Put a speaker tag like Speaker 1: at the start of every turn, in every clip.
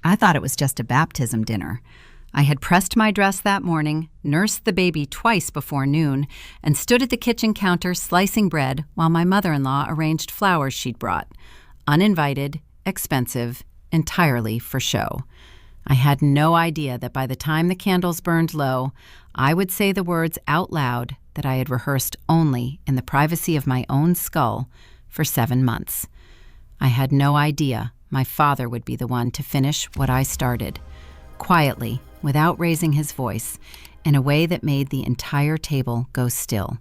Speaker 1: I thought it was just a baptism dinner. I had pressed my dress that morning, nursed the baby twice before noon, and stood at the kitchen counter slicing bread while my mother-in-law arranged flowers she'd brought. Uninvited, expensive, entirely for show. I had no idea that by the time the candles burned low, I would say the words out loud that I had rehearsed only in the privacy of my own skull for 7 months. I had no idea my father would be the one to finish what I started, quietly, without raising his voice, in a way that made the entire table go still.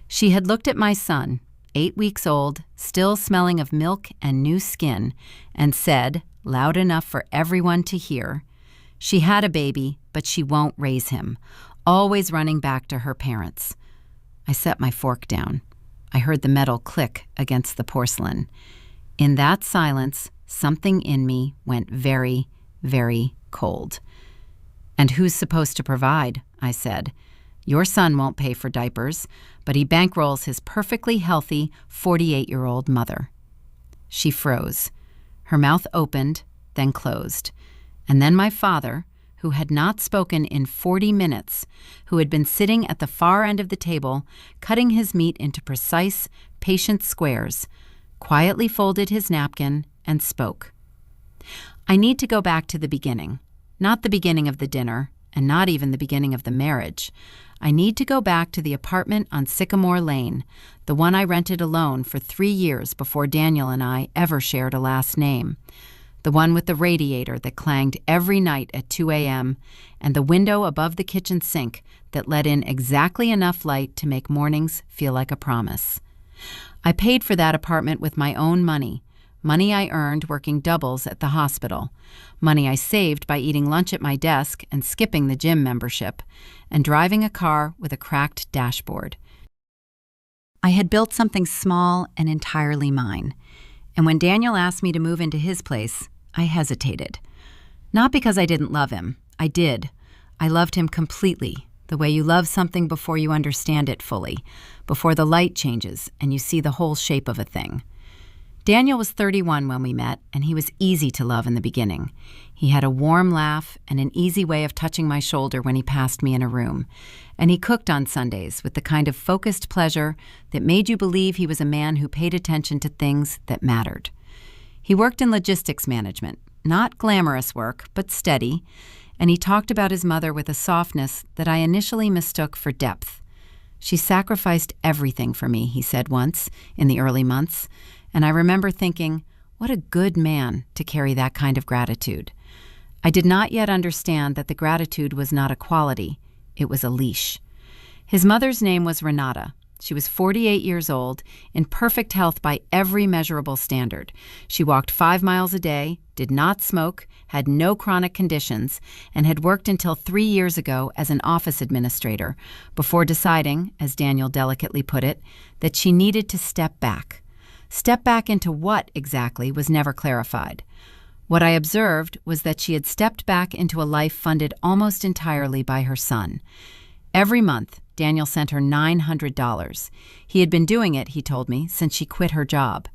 Speaker 1: She had looked at my son, 8 weeks old, still smelling of milk and new skin, and said, loud enough for everyone to hear, "She had a baby, but she won't raise him," always running back to her parents. I set my fork down. I heard the metal click against the porcelain. In that silence, something in me went very, very cold. "And who's supposed to provide?" I said. "Your son won't pay for diapers, but he bankrolls his perfectly healthy 48-year-old mother." She froze. Her mouth opened, then closed. And then my father, who had not spoken in 40 minutes, who had been sitting at the far end of the table, cutting his meat into precise, patient squares, quietly folded his napkin and spoke. "I need to go back to the beginning. Not the beginning of the dinner, and not even the beginning of the marriage. I need to go back to the apartment on Sycamore Lane, the one I rented alone for 3 years before Daniel and I ever shared a last name. The one with the radiator that clanged every night at 2 a.m., and the window above the kitchen sink that let in exactly enough light to make mornings feel like a promise. I paid for that apartment with my own money I earned working doubles at the hospital, money I saved by eating lunch at my desk and skipping the gym membership, and driving a car with a cracked dashboard. I had built something small and entirely mine, and when Daniel asked me to move into his place, I hesitated. Not because I didn't love him. I did. I loved him completely, the way you love something before you understand it fully, before the light changes and you see the whole shape of a thing. Daniel was 31 when we met, and he was easy to love in the beginning. He had a warm laugh and an easy way of touching my shoulder when he passed me in a room, and he cooked on Sundays with the kind of focused pleasure that made you believe he was a man who paid attention to things that mattered. He worked in logistics management, not glamorous work, but steady, and he talked about his mother with a softness that I initially mistook for depth. "She sacrificed everything for me," he said once, in the early months, and I remember thinking, what a good man to carry that kind of gratitude. I did not yet understand that the gratitude was not a quality, it was a leash. His mother's name was Renata. She was 48 years old, in perfect health by every measurable standard. She walked 5 miles a day, did not smoke, had no chronic conditions, and had worked until 3 years ago as an office administrator, before deciding, as Daniel delicately put it, that she needed to step back. Step back into what exactly was never clarified. What I observed was that she had stepped back into a life funded almost entirely by her son. Every month, Daniel sent her $900. He had been doing it, he told me, since she quit her job.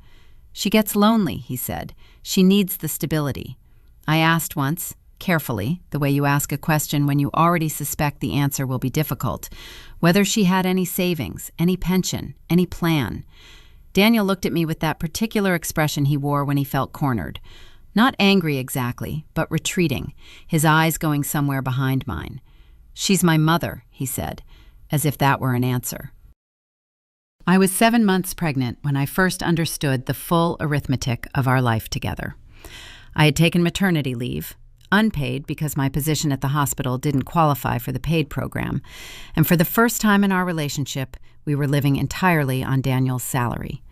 Speaker 1: "She gets lonely," he said. "She needs the stability." I asked once, carefully, the way you ask a question when you already suspect the answer will be difficult, whether she had any savings, any pension, any plan. Daniel looked at me with that particular expression he wore when he felt cornered. Not angry exactly, but retreating, his eyes going somewhere behind mine. "She's my mother," he said, as if that were an answer. I was 7 months pregnant when I first understood the full arithmetic of our life together. I had taken maternity leave, unpaid because my position at the hospital didn't qualify for the paid program, and for the first time in our relationship, we were living entirely on Daniel's salary.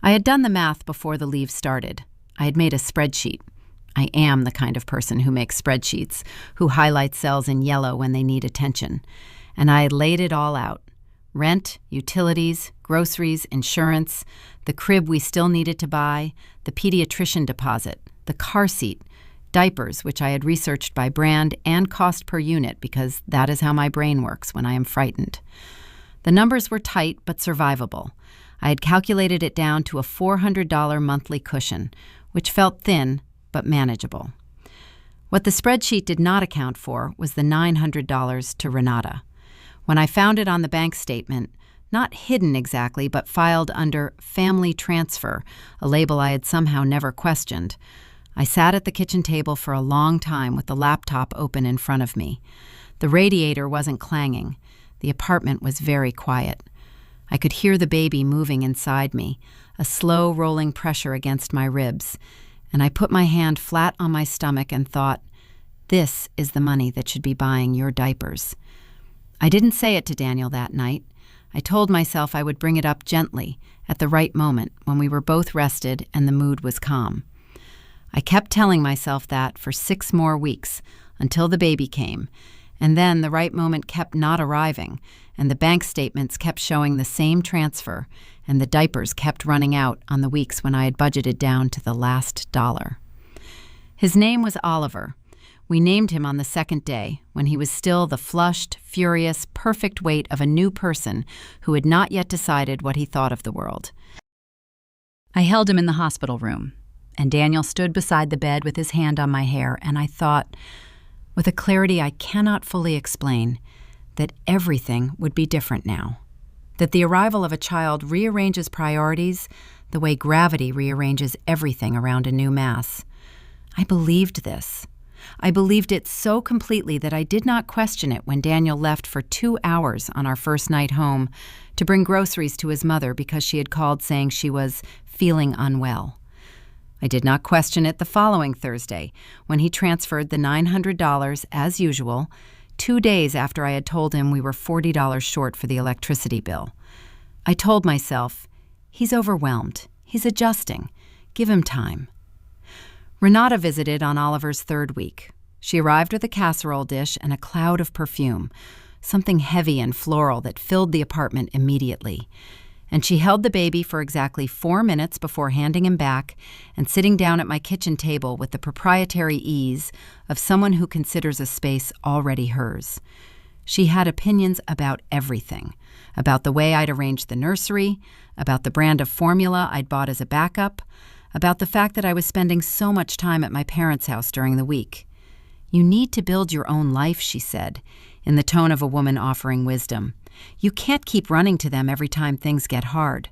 Speaker 1: I had done the math before the leave started. I had made a spreadsheet. I am the kind of person who makes spreadsheets, who highlights cells in yellow when they need attention. And I had laid it all out. Rent, utilities, groceries, insurance, the crib we still needed to buy, the pediatrician deposit, the car seat, diapers, which I had researched by brand and cost per unit because that is how my brain works when I am frightened. The numbers were tight but survivable. I had calculated it down to a $400 monthly cushion, which felt thin but manageable. What the spreadsheet did not account for was the $900 to Renata. When I found it on the bank statement, not hidden exactly, but filed under Family Transfer, a label I had somehow never questioned, I sat at the kitchen table for a long time with the laptop open in front of me. The radiator wasn't clanging. The apartment was very quiet. I could hear the baby moving inside me, a slow rolling pressure against my ribs, and I put my hand flat on my stomach and thought, this is the money that should be buying your diapers. I didn't say it to Daniel that night. I told myself I would bring it up gently, at the right moment, when we were both rested and the mood was calm. I kept telling myself that for 6 more weeks, until the baby came, and then the right moment kept not arriving, and the bank statements kept showing the same transfer, and the diapers kept running out on the weeks when I had budgeted down to the last dollar. His name was Oliver. We named him on the second day, when he was still the flushed, furious, perfect weight of a new person who had not yet decided what he thought of the world. I held him in the hospital room, and Daniel stood beside the bed with his hand on my hair, and I thought, with a clarity I cannot fully explain, that everything would be different now. That the arrival of a child rearranges priorities the way gravity rearranges everything around a new mass. I believed this. I believed it so completely that I did not question it when Daniel left for 2 hours on our first night home to bring groceries to his mother because she had called saying she was feeling unwell. I did not question it the following Thursday when he transferred the $900 as usual, 2 days after I had told him we were $40 short for the electricity bill. I told myself, he's overwhelmed. He's adjusting. Give him time. Renata visited on Oliver's 3rd week. She arrived with a casserole dish and a cloud of perfume, something heavy and floral that filled the apartment immediately. And she held the baby for exactly 4 minutes before handing him back and sitting down at my kitchen table with the proprietary ease of someone who considers a space already hers. She had opinions about everything, about the way I'd arranged the nursery, about the brand of formula I'd bought as a backup, about the fact that I was spending so much time at my parents' house during the week. You need to build your own life, she said, in the tone of a woman offering wisdom. You can't keep running to them every time things get hard.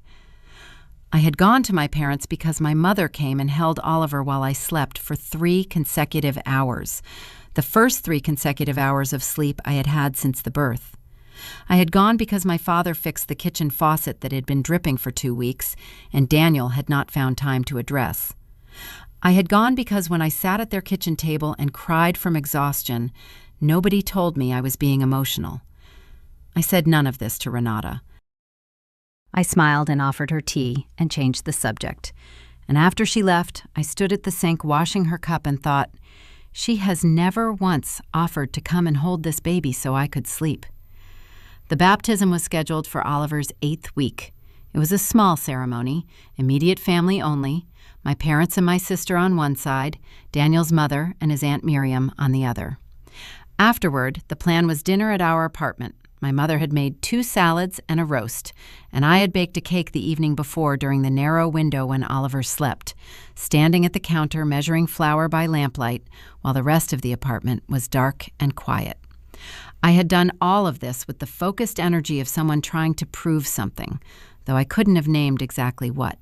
Speaker 1: I had gone to my parents because my mother came and held Oliver while I slept for 3 consecutive hours, the first 3 consecutive hours of sleep I had had since the birth. I had gone because my father fixed the kitchen faucet that had been dripping for 2 weeks, and Daniel had not found time to address. I had gone because when I sat at their kitchen table and cried from exhaustion, nobody told me I was being emotional. I said none of this to Renata. I smiled and offered her tea and changed the subject. And after she left, I stood at the sink washing her cup and thought, she has never once offered to come and hold this baby so I could sleep. The baptism was scheduled for Oliver's 8th week. It was a small ceremony, immediate family only, my parents and my sister on one side, Daniel's mother and his Aunt Miriam on the other. Afterward, the plan was dinner at our apartment. My mother had made 2 salads and a roast, and I had baked a cake the evening before during the narrow window when Oliver slept, standing at the counter measuring flour by lamplight while the rest of the apartment was dark and quiet. I had done all of this with the focused energy of someone trying to prove something, though I couldn't have named exactly what.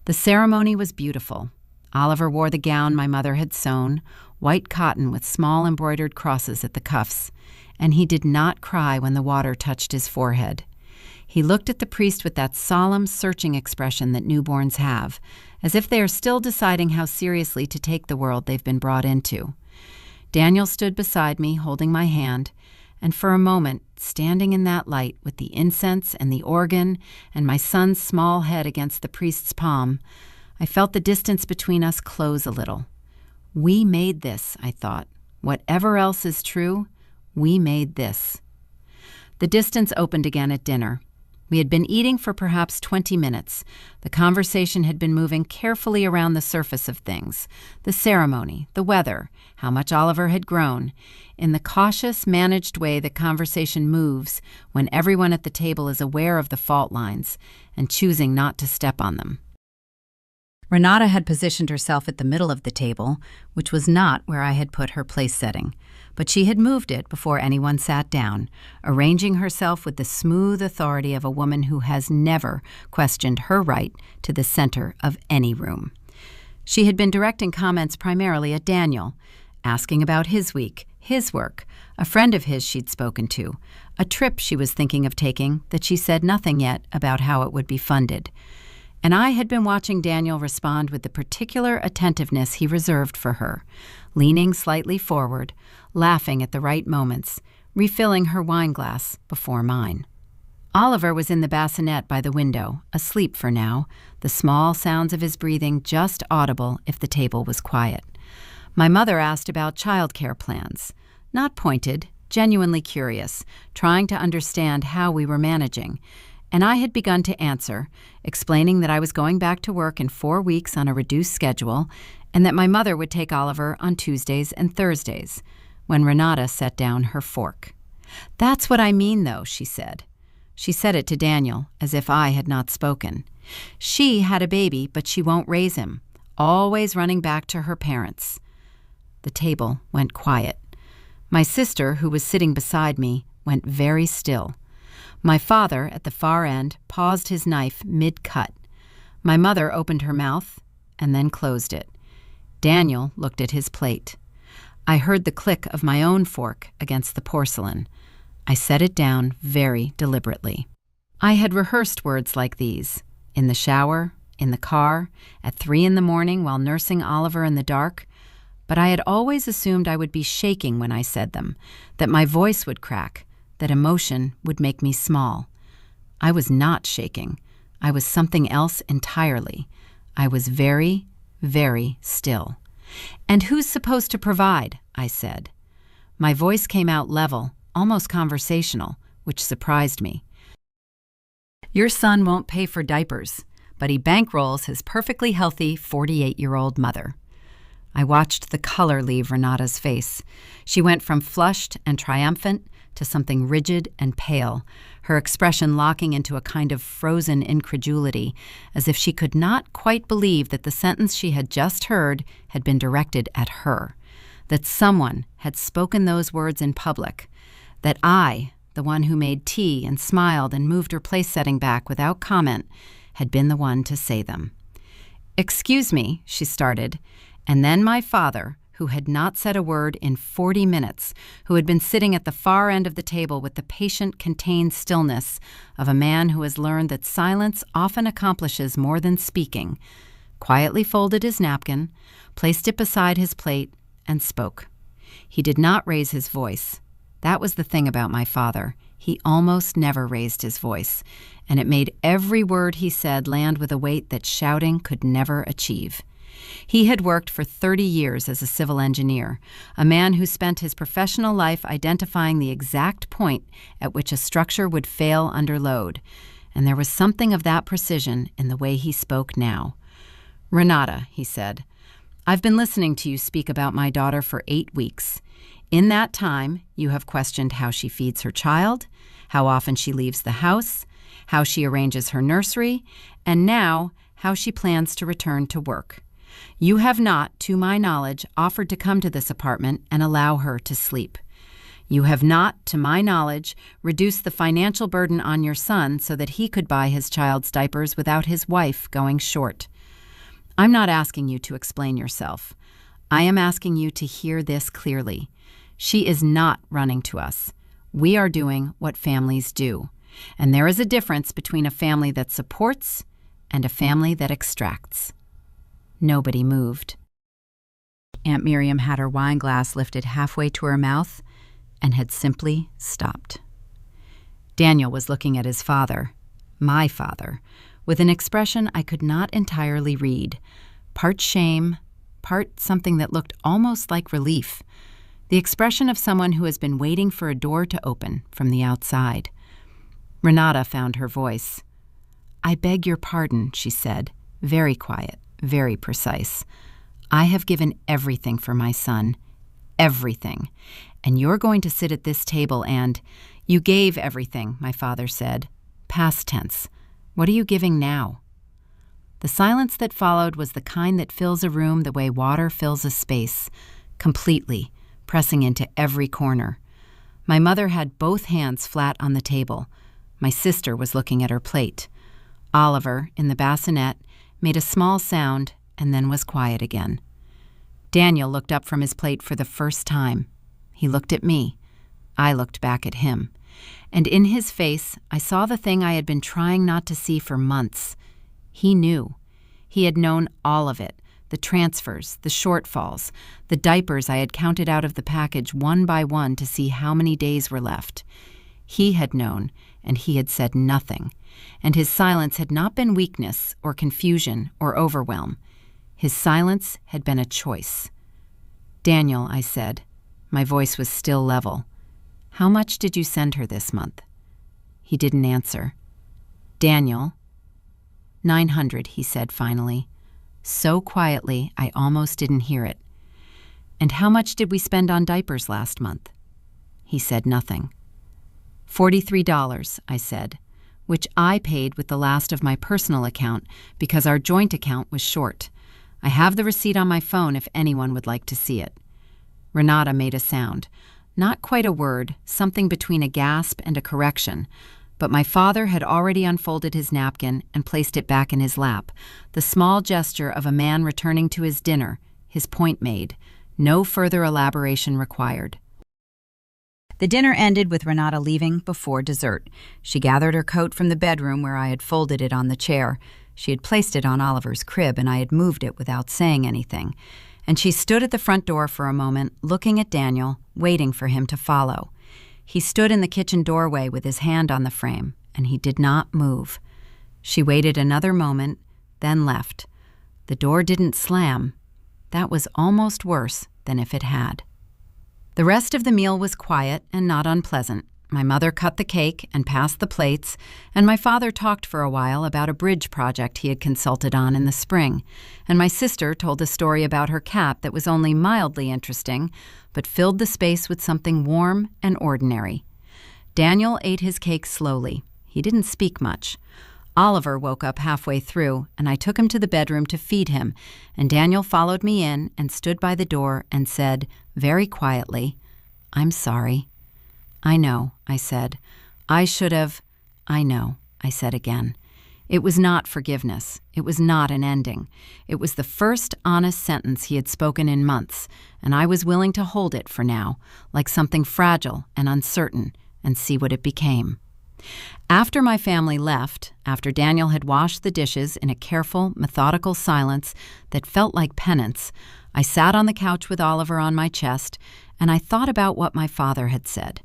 Speaker 1: The ceremony was beautiful. Oliver wore the gown my mother had sewn, white cotton with small embroidered crosses at the cuffs, and he did not cry when the water touched his forehead. He looked at the priest with that solemn, searching expression that newborns have, as if they are still deciding how seriously to take the world they've been brought into. Daniel stood beside me, holding my hand, and for a moment, standing in that light with the incense and the organ and my son's small head against the priest's palm, I felt the distance between us close a little. We made this, I thought. Whatever else is true, we made this. The distance opened again at dinner. We had been eating for perhaps 20 minutes. The conversation had been moving carefully around the surface of things, the ceremony, the weather, how much Oliver had grown, in the cautious, managed way that conversation moves when everyone at the table is aware of the fault lines and choosing not to step on them. Renata had positioned herself at the middle of the table, which was not where I had put her place setting, but she had moved it before anyone sat down, arranging herself with the smooth authority of a woman who has never questioned her right to the center of any room. She had been directing comments primarily at Daniel, asking about his week, his work, a friend of his she'd spoken to, a trip she was thinking of taking that she said nothing yet about how it would be funded. And I had been watching Daniel respond with the particular attentiveness he reserved for her, leaning slightly forward, laughing at the right moments, refilling her wine glass before mine. Oliver was in the bassinet by the window, asleep for now, the small sounds of his breathing just audible if the table was quiet. My mother asked about childcare plans, not pointed, genuinely curious, trying to understand how we were managing, and I had begun to answer, explaining that I was going back to work in 4 weeks on a reduced schedule and that my mother would take Oliver on Tuesdays and Thursdays, when Renata set down her fork. "That's what I mean, though," she said. She said it to Daniel, as if I had not spoken. She had a baby, but she won't raise him, always running back to her parents. The table went quiet. My sister, who was sitting beside me, went very still. My father, at the far end, paused his knife mid-cut. My mother opened her mouth and then closed it. Daniel looked at his plate. I heard the click of my own fork against the porcelain. I set it down very deliberately. I had rehearsed words like these, in the shower, in the car, at 3 a.m. while nursing Oliver in the dark, but I had always assumed I would be shaking when I said them, that my voice would crack, that emotion would make me small. I was not shaking. I was something else entirely. I was very, very still. "And who's supposed to provide?" I said. My voice came out level, almost conversational, which surprised me. "Your son won't pay for diapers, but he bankrolls his perfectly healthy 48-year-old mother." I watched the color leave Renata's face. She went from flushed and triumphant to something rigid and pale, her expression locking into a kind of frozen incredulity, as if she could not quite believe that the sentence she had just heard had been directed at her, that someone had spoken those words in public, that I, the one who made tea and smiled and moved her place-setting back without comment, had been the one to say them. "Excuse me," she started, and then my father, who had not said a word in 40 minutes, who had been sitting at the far end of the table with the patient, contained stillness of a man who has learned that silence often accomplishes more than speaking, quietly folded his napkin, placed it beside his plate, and spoke. He did not raise his voice. That was the thing about my father. He almost never raised his voice, and it made every word he said land with a weight that shouting could never achieve. He had worked for 30 years as a civil engineer, a man who spent his professional life identifying the exact point at which a structure would fail under load, and there was something of that precision in the way he spoke now. "Renata," he said, "I've been listening to you speak about my daughter for 8 weeks. In that time, you have questioned how she feeds her child, how often she leaves the house, how she arranges her nursery, and now how she plans to return to work. You have not, to my knowledge, offered to come to this apartment and allow her to sleep. You have not, to my knowledge, reduced the financial burden on your son so that he could buy his child's diapers without his wife going short. I'm not asking you to explain yourself. I am asking you to hear this clearly. She is not running to us. We are doing what families do. And there is a difference between a family that supports and a family that extracts." Nobody moved. Aunt Miriam had her wine glass lifted halfway to her mouth and had simply stopped. Daniel was looking at his father, my father, with an expression I could not entirely read, part shame, part something that looked almost like relief, the expression of someone who has been waiting for a door to open from the outside. Renata found her voice. "I beg your pardon," she said, very quiet, very precise. "I have given everything for my son, everything, and you're going to sit at this table and—" "You gave everything," my father said. Past tense. What are you giving now?" The silence that followed was the kind that fills a room the way water fills a space, completely, pressing into every corner. My mother had both hands flat on the table. My sister was looking at her plate. Oliver, in the bassinet, made a small sound and then was quiet again. Daniel looked up from his plate for the first time. He looked at me. I looked back at him. And in his face, I saw the thing I had been trying not to see for months. He knew. He had known all of it, the transfers, the shortfalls, the diapers I had counted out of the package one by one to see how many days were left. He had known, and he had said nothing. And his silence had not been weakness or confusion or overwhelm. His silence had been a choice. "Daniel," I said. My voice was still level. "How much did you send her this month?" He didn't answer. "Daniel." "900, he said finally. So quietly, I almost didn't hear it. "And how much did we spend on diapers last month?" He said nothing. $43, I said, which I paid with the last of my personal account because our joint account was short. I have the receipt on my phone if anyone would like to see it. Renata made a sound. Not quite a word, something between a gasp and a correction, but my father had already unfolded his napkin and placed it back in his lap, the small gesture of a man returning to his dinner, his point made, no further elaboration required. The dinner ended with Renata leaving before dessert. She gathered her coat from the bedroom where I had folded it on the chair. She had placed it on Oliver's crib, and I had moved it without saying anything. And she stood at the front door for a moment, looking at Daniel, waiting for him to follow. He stood in the kitchen doorway with his hand on the frame, and he did not move. She waited another moment, then left. The door didn't slam. That was almost worse than if it had. The rest of the meal was quiet and not unpleasant. My mother cut the cake and passed the plates, and my father talked for a while about a bridge project he had consulted on in the spring, and my sister told a story about her cat that was only mildly interesting, but filled the space with something warm and ordinary. Daniel ate his cake slowly. He didn't speak much. Oliver woke up halfway through, and I took him to the bedroom to feed him, and Daniel followed me in and stood by the door and said, very quietly, "I'm sorry." "I know," I said. "I should have—" "I know," I said again. It was not forgiveness. It was not an ending. It was the first honest sentence he had spoken in months, and I was willing to hold it for now, like something fragile and uncertain, and see what it became. After my family left, after Daniel had washed the dishes in a careful, methodical silence that felt like penance, I sat on the couch with Oliver on my chest, and I thought about what my father had said.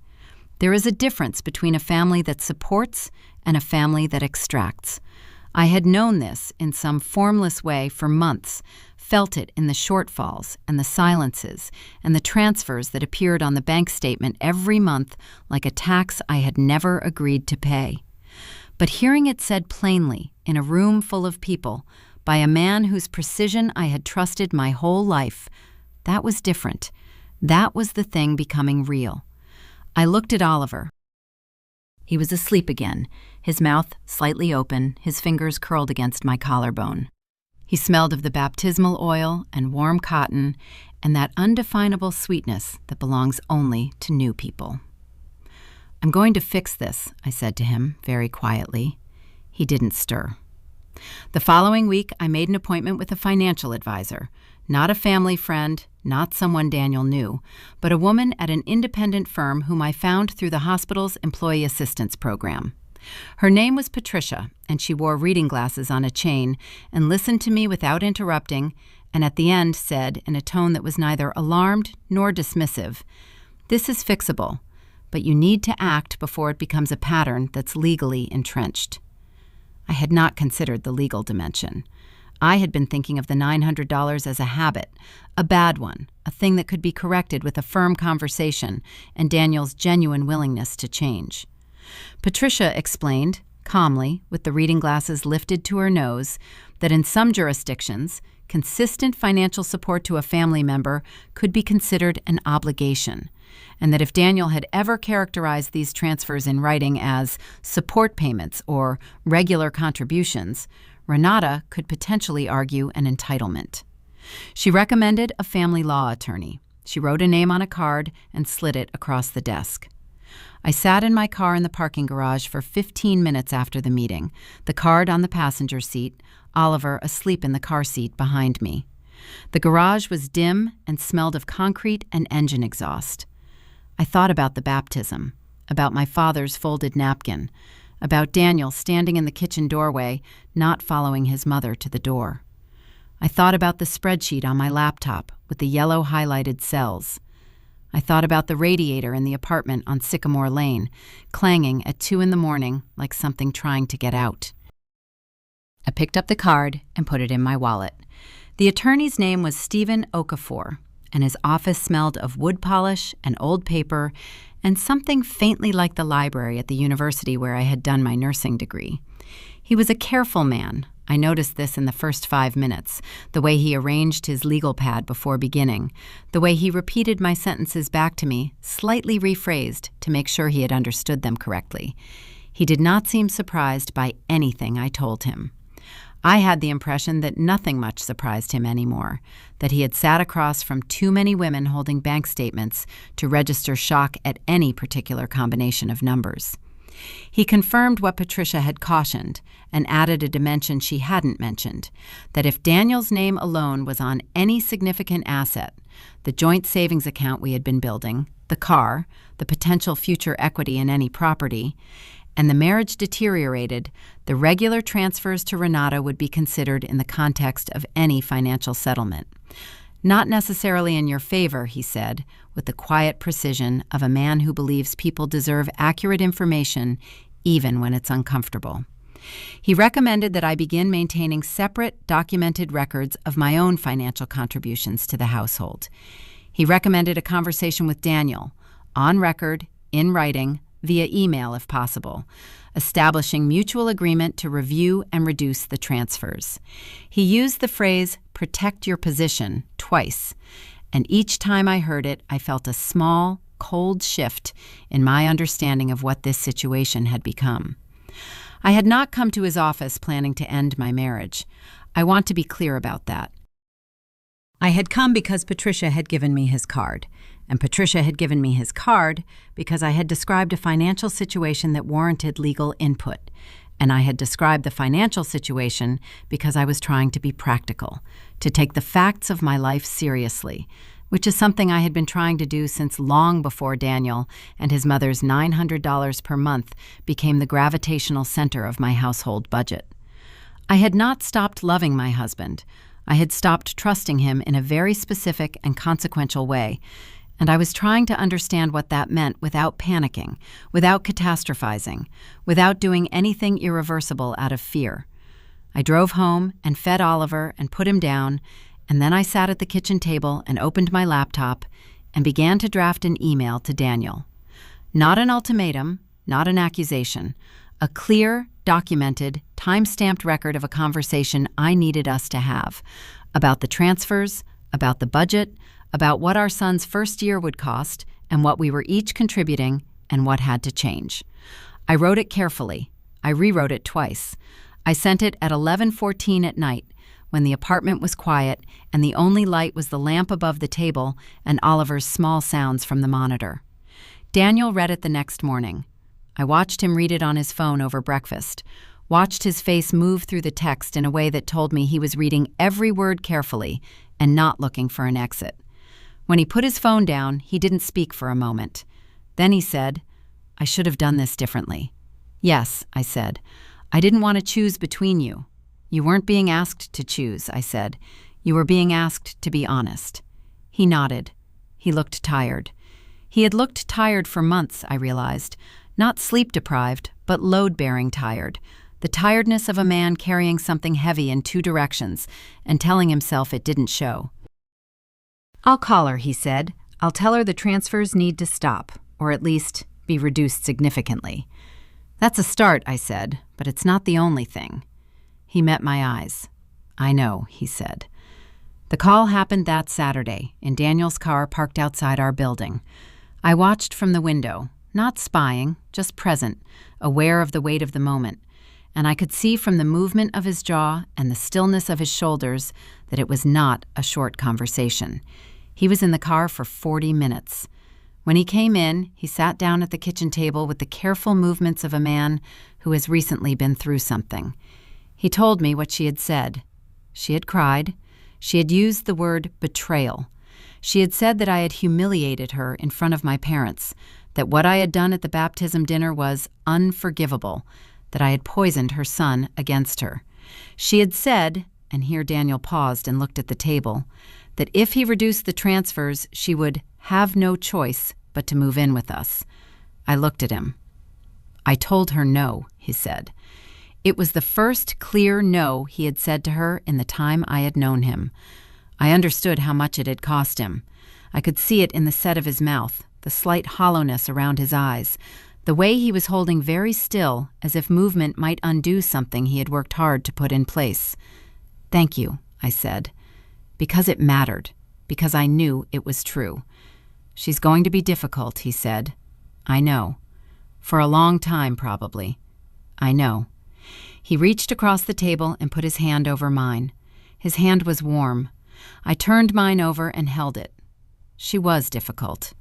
Speaker 1: There is a difference between a family that supports and a family that extracts. I had known this in some formless way for months, felt it in the shortfalls and the silences and the transfers that appeared on the bank statement every month like a tax I had never agreed to pay. But hearing it said plainly in a room full of people by a man whose precision I had trusted my whole life, that was different. That was the thing becoming real. I looked at Oliver. He was asleep again, his mouth slightly open, his fingers curled against my collarbone. He smelled of the baptismal oil and warm cotton and that undefinable sweetness that belongs only to new people. "I'm going to fix this," I said to him very quietly. He didn't stir. The following week, I made an appointment with a financial advisor, not a family friend, not someone Daniel knew, but a woman at an independent firm whom I found through the hospital's employee assistance program. Her name was Patricia, and she wore reading glasses on a chain and listened to me without interrupting, and at the end said, in a tone that was neither alarmed nor dismissive, "This is fixable, but you need to act before it becomes a pattern that's legally entrenched." I had not considered the legal dimension. I had been thinking of the $900 as a habit, a bad one, a thing that could be corrected with a firm conversation and Daniel's genuine willingness to change. Patricia explained, calmly, with the reading glasses lifted to her nose, that in some jurisdictions, consistent financial support to a family member could be considered an obligation, and that if Daniel had ever characterized these transfers in writing as support payments or regular contributions, Renata could potentially argue an entitlement. She recommended a family law attorney. She wrote a name on a card and slid it across the desk. I sat in my car in the parking garage for 15 minutes after the meeting, the card on the passenger seat, Oliver asleep in the car seat behind me. The garage was dim and smelled of concrete and engine exhaust. I thought about the baptism, about my father's folded napkin, about Daniel standing in the kitchen doorway, not following his mother to the door. I thought about the spreadsheet on my laptop with the yellow highlighted cells. I thought about the radiator in the apartment on Sycamore Lane, clanging at 2 a.m. like something trying to get out. I picked up the card and put it in my wallet. The attorney's name was Stephen Okafor, and his office smelled of wood polish and old paper and something faintly like the library at the university where I had done my nursing degree. He was a careful man. I noticed this in the first 5 minutes, the way he arranged his legal pad before beginning, the way he repeated my sentences back to me, slightly rephrased to make sure he had understood them correctly. He did not seem surprised by anything I told him. I had the impression that nothing much surprised him anymore, that he had sat across from too many women holding bank statements to register shock at any particular combination of numbers. He confirmed what Patricia had cautioned and added a dimension she hadn't mentioned, that if Daniel's name alone was on any significant asset, the joint savings account we had been building, the car, the potential future equity in any property, and the marriage deteriorated, the regular transfers to Renata would be considered in the context of any financial settlement. Not necessarily in your favor, he said, with the quiet precision of a man who believes people deserve accurate information even when it's uncomfortable. He recommended that I begin maintaining separate, documented records of my own financial contributions to the household. He recommended a conversation with Daniel, on record, in writing, via email if possible, establishing mutual agreement to review and reduce the transfers. He used the phrase, "protect your position," twice, and each time I heard it, I felt a small, cold shift in my understanding of what this situation had become. I had not come to his office planning to end my marriage. I want to be clear about that. I had come because Patricia had given me his card, and Patricia had given me his card because I had described a financial situation that warranted legal input, and I had described the financial situation because I was trying to be practical, to take the facts of my life seriously, which is something I had been trying to do since long before Daniel and his mother's $900 per month became the gravitational center of my household budget. I had not stopped loving my husband. I had stopped trusting him in a very specific and consequential way, and I was trying to understand what that meant without panicking, without catastrophizing, without doing anything irreversible out of fear. I drove home and fed Oliver and put him down, and then I sat at the kitchen table and opened my laptop and began to draft an email to Daniel. Not an ultimatum, not an accusation, a clear, documented, time-stamped record of a conversation I needed us to have about the transfers, about the budget, about what our son's first year would cost and what we were each contributing and what had to change. I wrote it carefully. I rewrote it twice. I sent it at 11:14 at night when the apartment was quiet and the only light was the lamp above the table and Oliver's small sounds from the monitor. Daniel read it the next morning. I watched him read it on his phone over breakfast, watched his face move through the text in a way that told me he was reading every word carefully and not looking for an exit. When he put his phone down, he didn't speak for a moment. Then he said, "I should have done this differently." "Yes," I said. "I didn't want to choose between you." "You weren't being asked to choose," I said. "You were being asked to be honest." He nodded. He looked tired. He had looked tired for months, I realized. Not sleep-deprived, but load-bearing tired. The tiredness of a man carrying something heavy in 2 directions and telling himself it didn't show. "I'll call her," he said. "I'll tell her the transfers need to stop, or at least be reduced significantly." "That's a start," I said, "but it's not the only thing." He met my eyes. "I know," he said. The call happened that Saturday, in Daniel's car parked outside our building. I watched from the window, not spying, just present, aware of the weight of the moment, and I could see from the movement of his jaw and the stillness of his shoulders that it was not a short conversation. He was in the car for 40 minutes. When he came in, he sat down at the kitchen table with the careful movements of a man who has recently been through something. He told me what she had said. She had cried. She had used the word betrayal. She had said that I had humiliated her in front of my parents, that what I had done at the baptism dinner was unforgivable, that I had poisoned her son against her. She had said, and here Daniel paused and looked at the table, that if he reduced the transfers, she would have no choice but to move in with us. I looked at him. I told her no, he said. It was the first clear no he had said to her in the time I had known him. I understood how much it had cost him. I could see it in the set of his mouth, the slight hollowness around his eyes, the way he was holding very still as if movement might undo something he had worked hard to put in place. "Thank you," I said, because it mattered, because I knew it was true. "She's going to be difficult," he said. "I know. For a long time, probably. I know." He reached across the table and put his hand over mine. His hand was warm. I turned mine over and held it. She was difficult.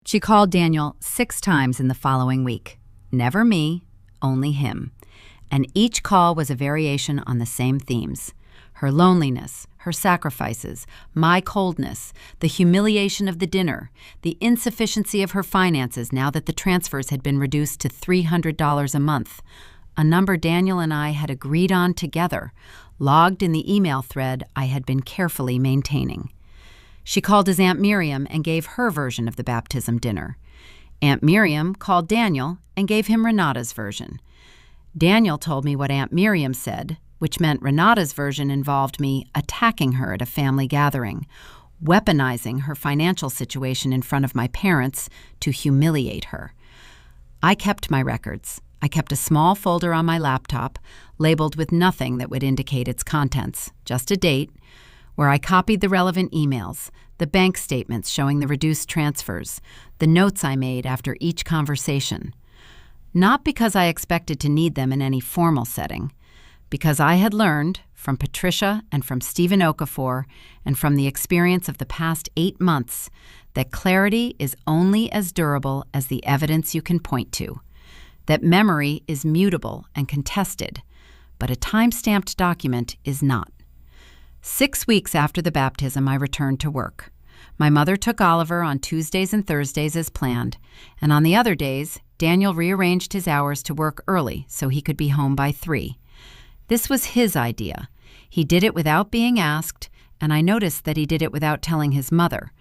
Speaker 1: She called Daniel 6 times in the following week. Never me, only him. And each call was a variation on the same themes. Her loneliness, her sacrifices, my coldness, the humiliation of the dinner, the insufficiency of her finances now that the transfers had been reduced to $300 a month, a number Daniel and I had agreed on together, logged in the email thread I had been carefully maintaining. She called his Aunt Miriam and gave her version of the baptism dinner. Aunt Miriam called Daniel and gave him Renata's version. Daniel told me what Aunt Miriam said, which meant Renata's version involved me attacking her at a family gathering, weaponizing her financial situation in front of my parents to humiliate her. I kept my records. I kept a small folder on my laptop, labeled with nothing that would indicate its contents, just a date, where I copied the relevant emails, the bank statements showing the reduced transfers, the notes I made after each conversation. Not because I expected to need them in any formal setting, because I had learned from Patricia and from Stephen Okafor and from the experience of the past 8 months that clarity is only as durable as the evidence you can point to, that memory is mutable and contested, but a time-stamped document is not. 6 weeks after the baptism, I returned to work. My mother took Oliver on Tuesdays and Thursdays as planned, and on the other days, Daniel rearranged his hours to work early so he could be home by 3. This was his idea. He did it without being asked, and I noticed that he did it without telling his mother,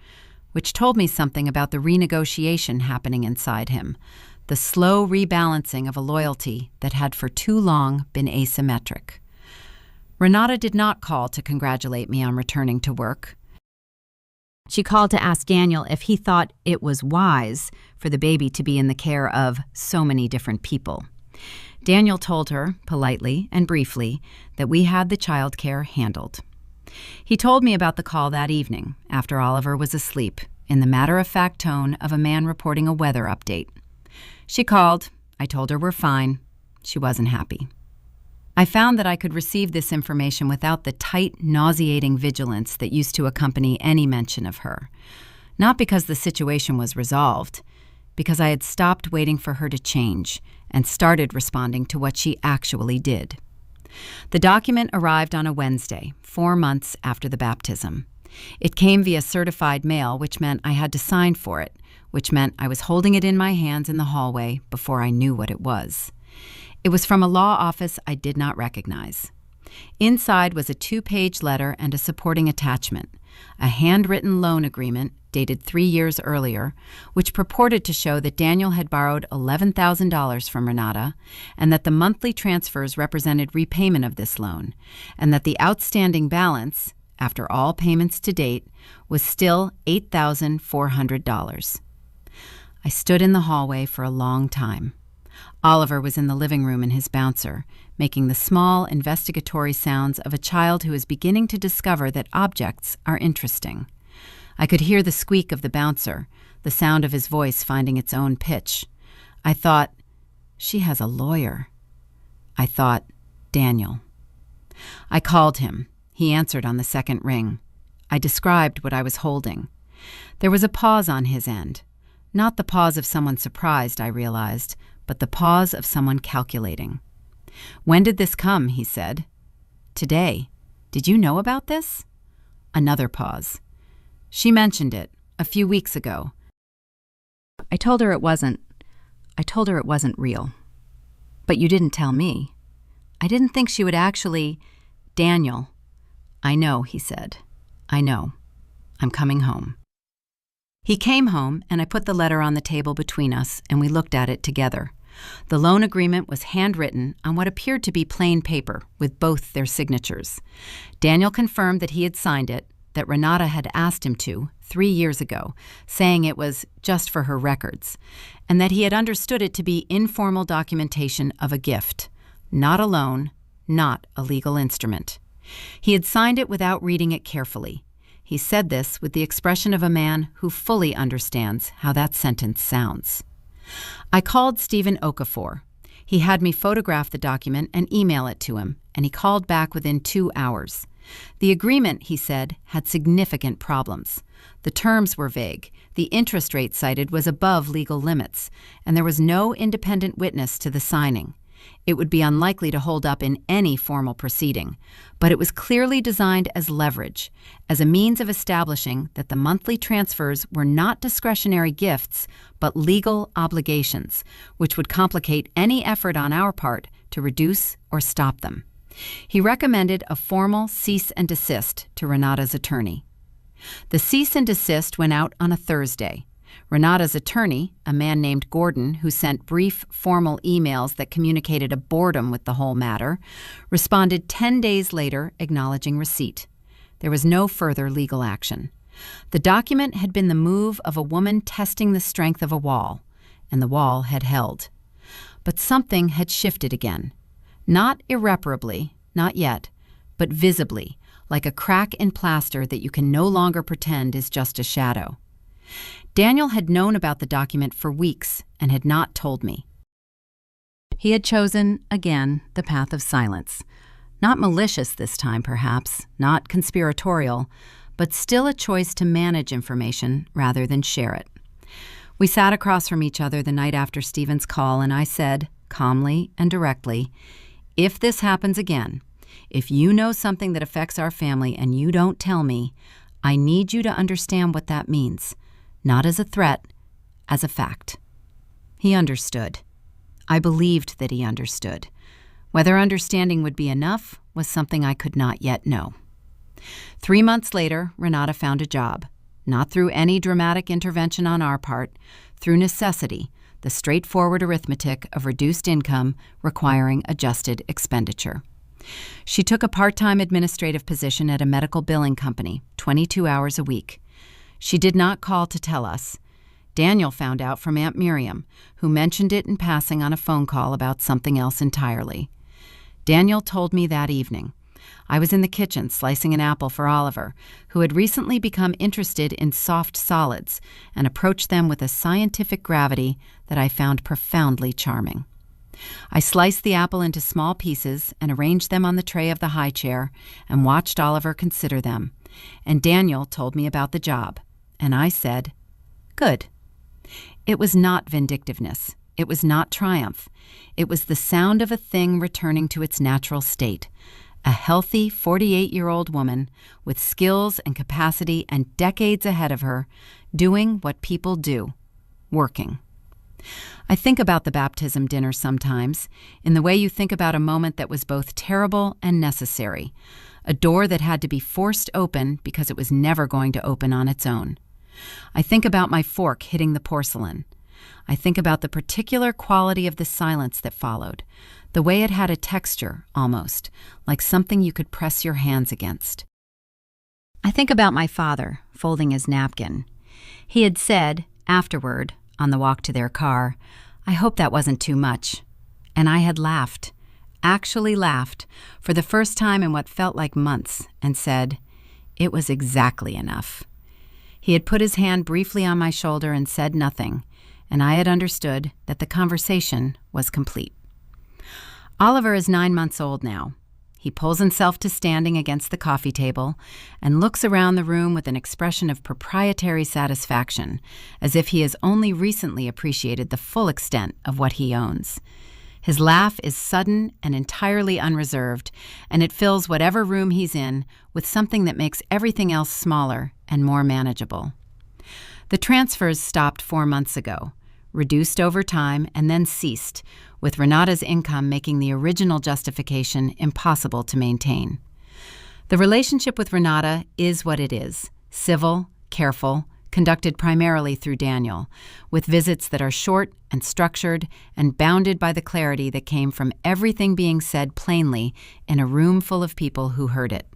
Speaker 1: which told me something about the renegotiation happening inside him, the slow rebalancing of a loyalty that had for too long been asymmetric. Renata did not call to congratulate me on returning to work. She called to ask Daniel if he thought it was wise for the baby to be in the care of so many different people. Daniel told her, politely and briefly, that we had the child care handled. He told me about the call that evening, after Oliver was asleep, in the matter-of-fact tone of a man reporting a weather update. She called. I told her we're fine. She wasn't happy. I found that I could receive this information without the tight, nauseating vigilance that used to accompany any mention of her. Not because the situation was resolved, because I had stopped waiting for her to change and started responding to what she actually did. The document arrived on a Wednesday, 4 months after the baptism. It came via certified mail, which meant I had to sign for it, which meant I was holding it in my hands in the hallway before I knew what it was. It was from a law office I did not recognize. Inside was a 2-page letter and a supporting attachment, a handwritten loan agreement dated 3 years earlier, which purported to show that Daniel had borrowed $11,000 from Renata and that the monthly transfers represented repayment of this loan, and that the outstanding balance, after all payments to date, was still $8,400. I stood in the hallway for a long time. Oliver was in the living room in his bouncer, making the small, investigatory sounds of a child who is beginning to discover that objects are interesting. I could hear the squeak of the bouncer, the sound of his voice finding its own pitch. I thought, she has a lawyer. I thought, Daniel. I called him. He answered on the second ring. I described what I was holding. There was a pause on his end. Not the pause of someone surprised, I realized, but the pause of someone calculating. "When did this come?" he said. "Today. Did you know about this?" Another pause. "She mentioned it a few weeks ago." I told her it wasn't real. "But you didn't tell me." "I didn't think she would actually—" "Daniel." "I know," he said. "I know. I'm coming home." He came home, and I put the letter on the table between us, and we looked at it together. The loan agreement was handwritten on what appeared to be plain paper, with both their signatures. Daniel confirmed that he had signed it, that Renata had asked him to 3 years ago, saying it was just for her records, and that he had understood it to be informal documentation of a gift, not a loan, not a legal instrument. He had signed it without reading it carefully. He said this with the expression of a man who fully understands how that sentence sounds. I called Stephen Okafor. He had me photograph the document and email it to him, and he called back within 2 hours. The agreement, he said, had significant problems. The terms were vague, the interest rate cited was above legal limits, and there was no independent witness to the signing. It would be unlikely to hold up in any formal proceeding, but it was clearly designed as leverage, as a means of establishing that the monthly transfers were not discretionary gifts, but legal obligations, which would complicate any effort on our part to reduce or stop them. He recommended a formal cease and desist to Renata's attorney. The cease and desist went out on a Thursday. Renata's attorney, a man named Gordon, who sent brief, formal emails that communicated a boredom with the whole matter, responded 10 days later acknowledging receipt. There was no further legal action. The document had been the move of a woman testing the strength of a wall, and the wall had held. But something had shifted again. Not irreparably, not yet, but visibly, like a crack in plaster that you can no longer pretend is just a shadow. Daniel had known about the document for weeks and had not told me. He had chosen, again, the path of silence. Not malicious this time, perhaps, not conspiratorial, but still a choice to manage information rather than share it. We sat across from each other the night after Stephen's call, and I said, calmly and directly, "If this happens again, if you know something that affects our family and you don't tell me, I need you to understand what that means. Not as a threat, as a fact." He understood. I believed that he understood. Whether understanding would be enough was something I could not yet know. 3 months later, Renata found a job, not through any dramatic intervention on our part, through necessity, the straightforward arithmetic of reduced income requiring adjusted expenditure. She took a part-time administrative position at a medical billing company, 22 hours a week. She did not call to tell us. Daniel found out from Aunt Miriam, who mentioned it in passing on a phone call about something else entirely. Daniel told me that evening. I was in the kitchen slicing an apple for Oliver, who had recently become interested in soft solids and approached them with a scientific gravity that I found profoundly charming. I sliced the apple into small pieces and arranged them on the tray of the high chair and watched Oliver consider them. And Daniel told me about the job, and I said, "Good." It was not vindictiveness. It was not triumph. It was the sound of a thing returning to its natural state. A healthy 48-year-old woman with skills and capacity and decades ahead of her, doing what people do, working. I think about the baptism dinner sometimes, in the way you think about a moment that was both terrible and necessary, a door that had to be forced open because it was never going to open on its own. I think about my fork hitting the porcelain. I think about the particular quality of the silence that followed, the way it had a texture, almost, like something you could press your hands against. I think about my father folding his napkin. He had said, afterward, on the walk to their car, "I hope that wasn't too much." And I had laughed, actually laughed, for the first time in what felt like months, and said, "It was exactly enough." He had put his hand briefly on my shoulder and said nothing, and I had understood that the conversation was complete. Oliver is 9 months old now. He pulls himself to standing against the coffee table and looks around the room with an expression of proprietary satisfaction, as if he has only recently appreciated the full extent of what he owns. His laugh is sudden and entirely unreserved, and it fills whatever room he's in with something that makes everything else smaller and more manageable. The transfers stopped 4 months ago, reduced over time, and then ceased, with Renata's income making the original justification impossible to maintain. The relationship with Renata is what it is: civil, careful, conducted primarily through Daniel, with visits that are short and structured and bounded by the clarity that came from everything being said plainly in a room full of people who heard it.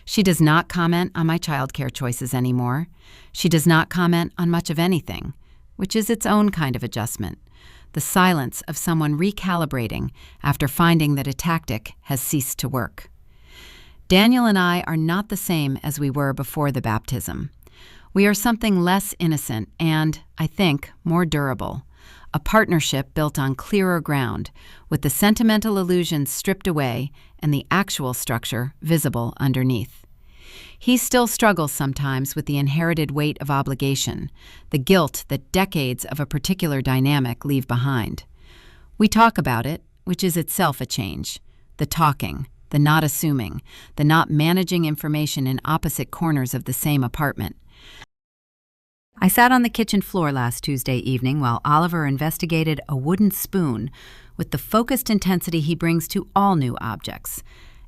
Speaker 1: She does not comment on my childcare choices anymore. She does not comment on much of anything, which is its own kind of adjustment, the silence of someone recalibrating after finding that a tactic has ceased to work. Daniel and I are not the same as we were before the baptism. We are something less innocent and, I think, more durable, a partnership built on clearer ground, with the sentimental illusions stripped away and the actual structure visible underneath. He still struggles sometimes with the inherited weight of obligation, the guilt that decades of a particular dynamic leave behind. We talk about it, which is itself a change. The talking, the not assuming, the not managing information in opposite corners of the same apartment. I sat on the kitchen floor last Tuesday evening while Oliver investigated a wooden spoon with the focused intensity he brings to all new objects,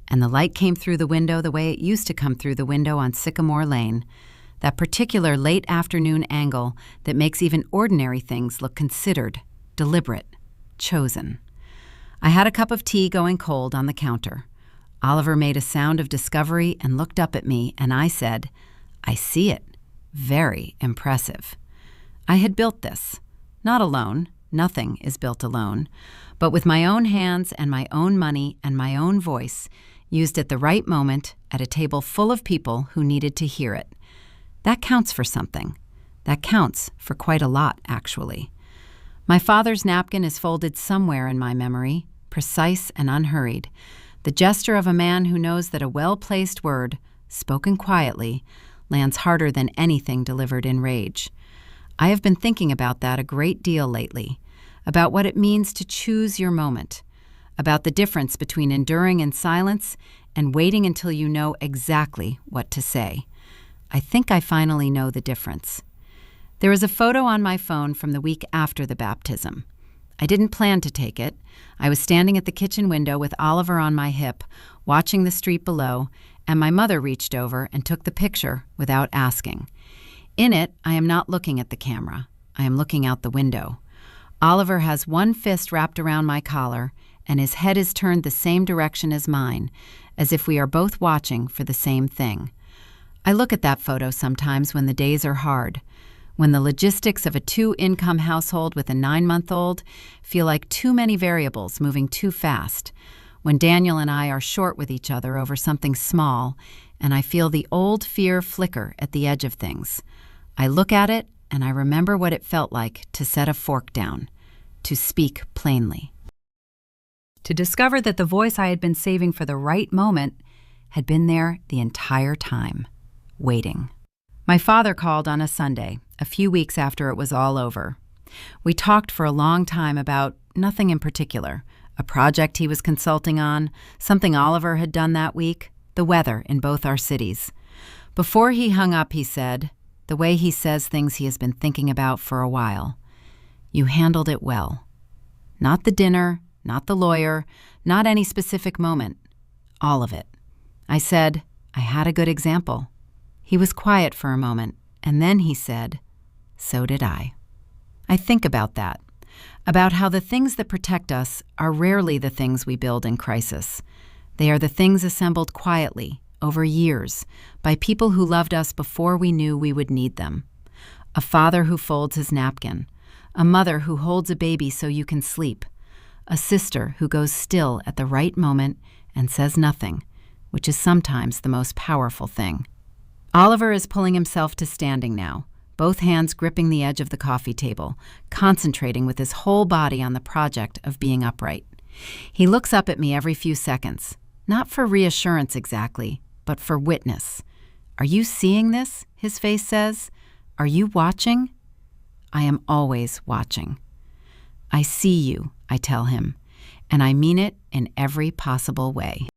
Speaker 1: and the light came through the window the way it used to come through the window on Sycamore Lane, that particular late afternoon angle that makes even ordinary things look considered, deliberate, chosen. I had a cup of tea going cold on the counter. Oliver made a sound of discovery and looked up at me, and I said, "I see it. Very impressive." I had built this. Not alone. Nothing is built alone. But with my own hands and my own money and my own voice, used at the right moment at a table full of people who needed to hear it. That counts for something. That counts for quite a lot, actually. My father's napkin is folded somewhere in my memory, precise and unhurried, the gesture of a man who knows that a well-placed word, spoken quietly, lands harder than anything delivered in rage. I have been thinking about that a great deal lately, about what it means to choose your moment, about the difference between enduring in silence and waiting until you know exactly what to say. I think I finally know the difference. There is a photo on my phone from the week after the baptism. I didn't plan to take it. I was standing at the kitchen window with Oliver on my hip, watching the street below, and my mother reached over and took the picture without asking. In it, I am not looking at the camera. I am looking out the window. Oliver has one fist wrapped around my collar, and his head is turned the same direction as mine, as if we are both watching for the same thing. I look at that photo sometimes when the days are hard, when the logistics of a 2-income household with a 9-month-old feel like too many variables moving too fast, when Daniel and I are short with each other over something small, and I feel the old fear flicker at the edge of things. I look at it, and I remember what it felt like to set a fork down, to speak plainly. To discover that the voice I had been saving for the right moment had been there the entire time, waiting. My father called on a Sunday, a few weeks after it was all over. We talked for a long time about nothing in particular, a project he was consulting on, something Oliver had done that week, the weather in both our cities. Before he hung up, he said, the way he says things he has been thinking about for a while, "You handled it well. Not the dinner, not the lawyer, not any specific moment. All of it." I said, "I had a good example." He was quiet for a moment, and then he said, "So did I." I think about that, about how the things that protect us are rarely the things we build in crisis. They are the things assembled quietly, over years, by people who loved us before we knew we would need them. A father who folds his napkin, a mother who holds a baby so you can sleep, a sister who goes still at the right moment and says nothing, which is sometimes the most powerful thing. Oliver is pulling himself to standing now, both hands gripping the edge of the coffee table, concentrating with his whole body on the project of being upright. He looks up at me every few seconds, not for reassurance exactly, but for witness. "Are you seeing this?" his face says. "Are you watching?" I am always watching. "I see you," I tell him, and I mean it in every possible way.